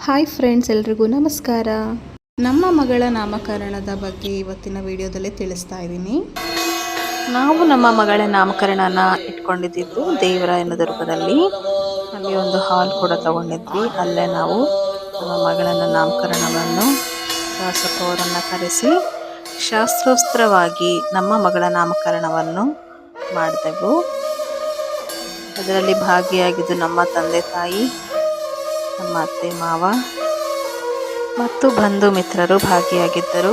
Hi friends, ಎಲ್ರಿಗೂ ನಮಸ್ಕಾರ. ನಮ್ಮ ಮಗಳ ನಾಮಕರಣದ ಬಗ್ಗೆ ಇವತ್ತಿನ ವಿಡಿಯೋದಲ್ಲಿ ತಿಳಿಸ್ತಾ ಇದ್ದೀನಿ. ನಾವು ನಮ್ಮ ಮಗಳ ನಾಮಕರಣನ ಇಟ್ಕೊಂಡಿದ್ದು ದೇವರಾಯನದುರ್ಗದಲ್ಲಿ. ಅಲ್ಲಿ ಒಂದು ಹಾಲ್ ಕೂಡ ತಗೊಂಡಿದ್ವಿ. ಅಲ್ಲೇ ನಾವು ನಮ್ಮ ಮಗಳ ನಾಮಕರಣವನ್ನು ದಾಸಪ್ಪ ಅವರನ್ನು ಕರೆಸಿ ಶಾಸ್ತ್ರೋಕ್ತವಾಗಿ ನಮ್ಮ ಮಗಳ ನಾಮಕರಣವನ್ನು ಮಾಡಿದೆವು. ಅದರಲ್ಲಿ ಭಾಗಿಯಾಗಿದ್ದು ನಮ್ಮ ತಂದೆ ತಾಯಿ, ನಮ್ಮ ಅತ್ತೆ ಮಾವ ಮತ್ತು ಬಂಧು ಮಿತ್ರರು ಭಾಗಿಯಾಗಿದ್ದರು.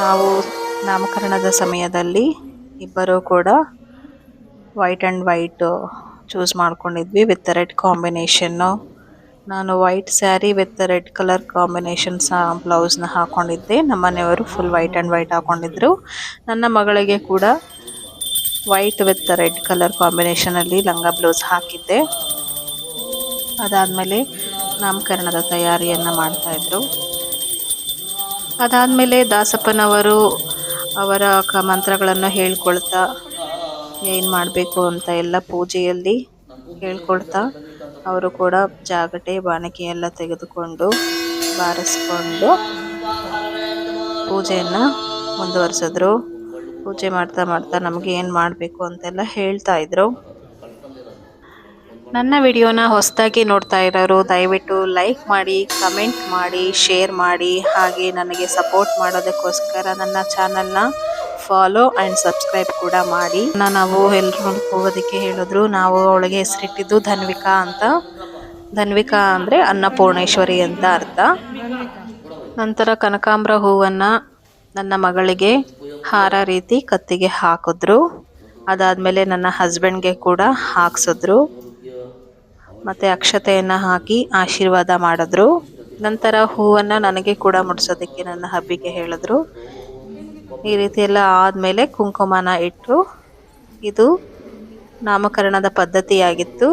ನಾವು ನಾಮಕರಣದ ಸಮಯದಲ್ಲಿ ಇಬ್ಬರೂ ಕೂಡ ವೈಟ್ ಆ್ಯಂಡ್ ವೈಟ್ ಚೂಸ್ ಮಾಡ್ಕೊಂಡಿದ್ವಿ ವಿತ್ ರೆಡ್ ಕಾಂಬಿನೇಷನ್ನು. ನಾನು white sari with red colour combination ಬ್ಲೌಸ್ನ ಹಾಕ್ಕೊಂಡಿದ್ದೆ. ನಮ್ಮ ಮನೆಯವರು ಫುಲ್ ವೈಟ್ ಆ್ಯಂಡ್ ವೈಟ್ ಹಾಕ್ಕೊಂಡಿದ್ರು. ನನ್ನ ಮಗಳಿಗೆ ಕೂಡ ವೈಟ್ ವಿತ್ ರೆಡ್ ಕಲರ್ ಕಾಂಬಿನೇಷನಲ್ಲಿ ಲಂಗ ಬ್ಲೌಸ್ ಹಾಕಿದ್ದೆ. ಅದಾದಮೇಲೆ ನಾಮಕರಣದ ತಯಾರಿಯನ್ನು ಮಾಡ್ತಾಯಿದ್ರು. ಅದಾದಮೇಲೆ ದಾಸಪ್ಪನವರು ಅವರ ಮಂತ್ರಗಳನ್ನು ಹೇಳ್ಕೊಳ್ತಾ ಏನು ಮಾಡಬೇಕು ಅಂತ ಎಲ್ಲ ಪೂಜೆಯಲ್ಲಿ ಹೇಳ್ಕೊಳ್ತಾ ಅವರು ಕೂಡ ಜಾಗಟೆ ಬಾಣಕೆ ಎಲ್ಲ ತೆಗೆದುಕೊಂಡು ಬಾರಿಸ್ಕೊಂಡು ಪೂಜೆಯನ್ನು ಮುಂದುವರಿಸಿದ್ರು. ಪೂಜೆ ಮಾಡ್ತಾ ಮಾಡ್ತಾ ನಮಗೆ ಏನು ಮಾಡಬೇಕು ಅಂತೆಲ್ಲ ಹೇಳ್ತಾ ಇದ್ರು. ನನ್ನ ವಿಡಿಯೋನ ಹೊಸದಾಗಿ ನೋಡ್ತಾ ಇರೋರು ದಯವಿಟ್ಟು ಲೈಕ್ ಮಾಡಿ, ಕಮೆಂಟ್ ಮಾಡಿ, ಶೇರ್ ಮಾಡಿ. ಹಾಗೆ ನನಗೆ ಸಪೋರ್ಟ್ ಮಾಡೋದಕ್ಕೋಸ್ಕರ ನನ್ನ ಚಾನಲ್ನ ಫಾಲೋ ಆ್ಯಂಡ್ ಸಬ್ಸ್ಕ್ರೈಬ್ ಕೂಡ ಮಾಡಿ. ನಾವು ಎಲ್ಲರೂ ಹೋಗೋದಕ್ಕೆ ಹೇಳಿದ್ರು. ನಾವು ಅವಳಿಗೆ ಹೆಸರಿಟ್ಟಿದ್ದು ಧನ್ವಿಕಾ ಅಂತ. ಧನ್ವಿಕಾ ಅಂದರೆ ಅನ್ನಪೂರ್ಣೇಶ್ವರಿ ಅಂತ ಅರ್ಥ. ನಂತರ ಕನಕಾಂಬರ ಹೂವನ್ನು ನನ್ನ ಮಗಳಿಗೆ ಹಾರ ರೀತಿ ಕತ್ತಿಗೆ ಹಾಕಿದ್ರು. ಅದಾದಮೇಲೆ ನನ್ನ ಹಸ್ಬೆಂಡ್ಗೆ ಕೂಡ ಹಾಕ್ಸಿದ್ರು. ಮತ್ತು ಅಕ್ಷತೆಯನ್ನು ಹಾಕಿ ಆಶೀರ್ವಾದ ಮಾಡಿದ್ರು. ನಂತರ ಹೂವನ್ನು ನನಗೆ ಕೂಡ ಮುಡಿಸೋದಕ್ಕೆ ನನ್ನ ಹಬ್ಬಿಗೆ ಹೇಳಿದ್ರು. ಈ ರೀತಿ ಎಲ್ಲ ಆದಮೇಲೆ ಕುಂಕುಮನ ಇಟ್ಟರು. ಇದು ನಾಮಕರಣದ ಪದ್ಧತಿಯಾಗಿತ್ತು.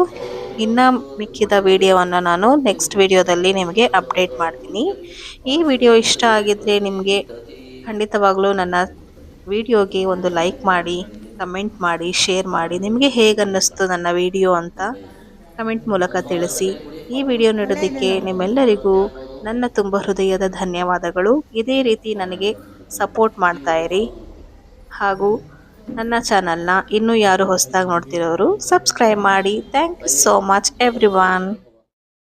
ಇನ್ನು ಮಿಕ್ಕಿದ ವಿಡಿಯೋವನ್ನು ನಾನು ನೆಕ್ಸ್ಟ್ ವಿಡಿಯೋದಲ್ಲಿ ನಿಮಗೆ ಅಪ್ಡೇಟ್ ಮಾಡ್ತೀನಿ. ಈ ವಿಡಿಯೋ ಇಷ್ಟ ಆಗಿದ್ದರೆ ನಿಮಗೆ ಖಂಡಿತವಾಗ್ಲೂ ನನ್ನ ವಿಡಿಯೋಗೆ ಒಂದು ಲೈಕ್ ಮಾಡಿ, ಕಮೆಂಟ್ ಮಾಡಿ, ಶೇರ್ ಮಾಡಿ. ನಿಮಗೆ ಹೇಗೆ ಅನ್ನಿಸ್ತು ನನ್ನ ವಿಡಿಯೋ ಅಂತ ಕಮೆಂಟ್ ಮೂಲಕ ತಿಳಿಸಿ. ಈ ವಿಡಿಯೋ ನೋಡೋದಕ್ಕೆ ನಿಮ್ಮೆಲ್ಲರಿಗೂ ನನ್ನ ತುಂಬ ಹೃದಯದ ಧನ್ಯವಾದಗಳು. ಇದೇ ರೀತಿ ನನಗೆ ಸಪೋರ್ಟ್ ಮಾಡ್ತಾಯಿರಿ. ಹಾಗೂ ನನ್ನ ಚಾನಲ್ನ ಇನ್ನೂ ಯಾರು ಹೊಸದಾಗಿ ನೋಡ್ತಿರೋರು ಸಬ್ಸ್ಕ್ರೈಬ್ ಮಾಡಿ. Thank you so much everyone.